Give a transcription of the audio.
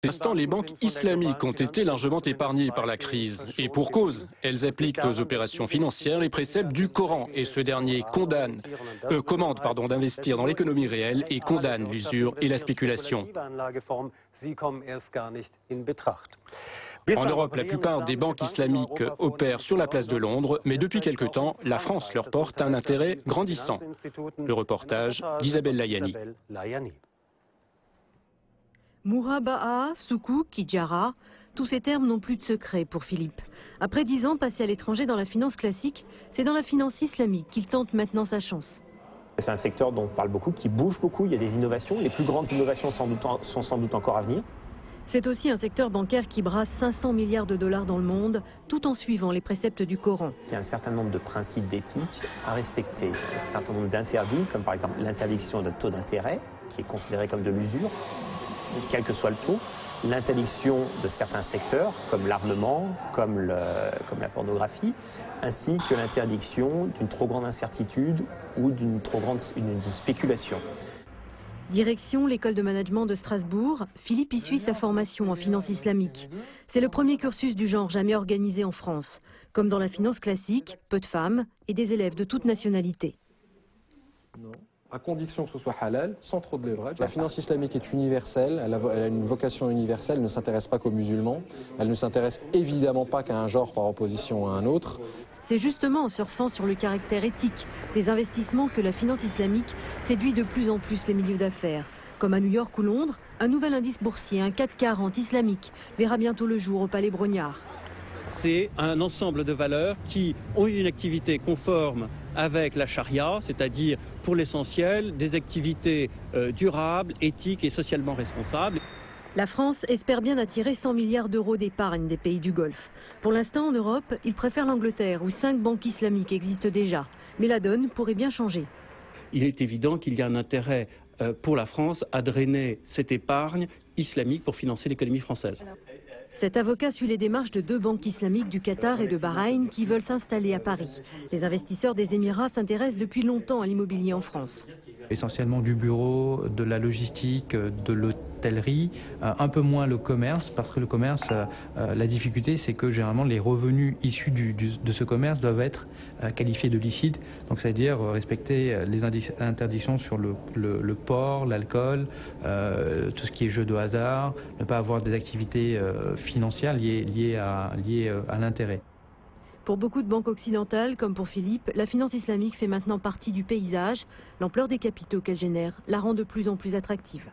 Pour l'instant, les banques islamiques ont été largement épargnées par la crise. Et pour cause, elles appliquent aux opérations financières les préceptes du Coran. Et ce dernier commande d'investir dans l'économie réelle et condamne l'usure et la spéculation. En Europe, la plupart des banques islamiques opèrent sur la place de Londres, mais depuis quelque temps, la France leur porte un intérêt grandissant. Le reportage d'Isabelle Layani. Mouraba'a, Soukouk, Kijara, tous ces termes n'ont plus de secret pour Philippe. Après 10 ans passés à l'étranger dans la finance classique, c'est dans la finance islamique qu'il tente maintenant sa chance. C'est un secteur dont on parle beaucoup, qui bouge beaucoup, il y a des innovations. Les plus grandes innovations sont sans doute encore à venir. C'est aussi un secteur bancaire qui brasse 500 milliards de dollars dans le monde, tout en suivant les préceptes du Coran. Il y a un certain nombre de principes d'éthique à respecter, un certain nombre d'interdits, comme par exemple l'interdiction de taux d'intérêt, qui est considéré comme de l'usure, quel que soit le taux, l'interdiction de certains secteurs, comme l'armement, comme la pornographie, ainsi que l'interdiction d'une trop grande incertitude ou d'une spéculation. Direction l'école de management de Strasbourg, Philippe y suit sa formation en finance islamique. C'est le premier cursus du genre jamais organisé en France. Comme dans la finance classique, peu de femmes et des élèves de toute nationalité. Non. À condition que ce soit halal, sans trop de leverage. La finance islamique est universelle, elle a une vocation universelle, elle ne s'intéresse pas qu'aux musulmans, elle ne s'intéresse évidemment pas qu'à un genre par opposition à un autre. C'est justement en surfant sur le caractère éthique des investissements que la finance islamique séduit de plus en plus les milieux d'affaires. Comme à New York ou Londres, un nouvel indice boursier, un CAC 40 islamique, verra bientôt le jour au Palais Brongniart. C'est un ensemble de valeurs qui ont une activité conforme avec la charia, c'est-à-dire pour l'essentiel des activités durables, éthiques et socialement responsables. La France espère bien attirer 100 milliards d'euros d'épargne des pays du Golfe. Pour l'instant, en Europe, il préfère l'Angleterre où 5 banques islamiques existent déjà. Mais la donne pourrait bien changer. Il est évident qu'il y a un intérêt pour la France à drainer cette épargne islamique pour financer l'économie française. Cet avocat suit les démarches de 2 banques islamiques du Qatar et de Bahreïn qui veulent s'installer à Paris. Les investisseurs des Émirats s'intéressent depuis longtemps à l'immobilier en France. Essentiellement du bureau, de la logistique, de l'hôtellerie, un peu moins le commerce, parce que le commerce, la difficulté c'est que généralement les revenus issus de ce commerce doivent être qualifiés de licites, donc c'est-à-dire respecter les interdictions sur le porc, l'alcool, tout ce qui est jeu de hasard, ne pas avoir des activités financières liées à l'intérêt. Pour beaucoup de banques occidentales, comme pour Philippe, la finance islamique fait maintenant partie du paysage. L'ampleur des capitaux qu'elle génère la rend de plus en plus attractive.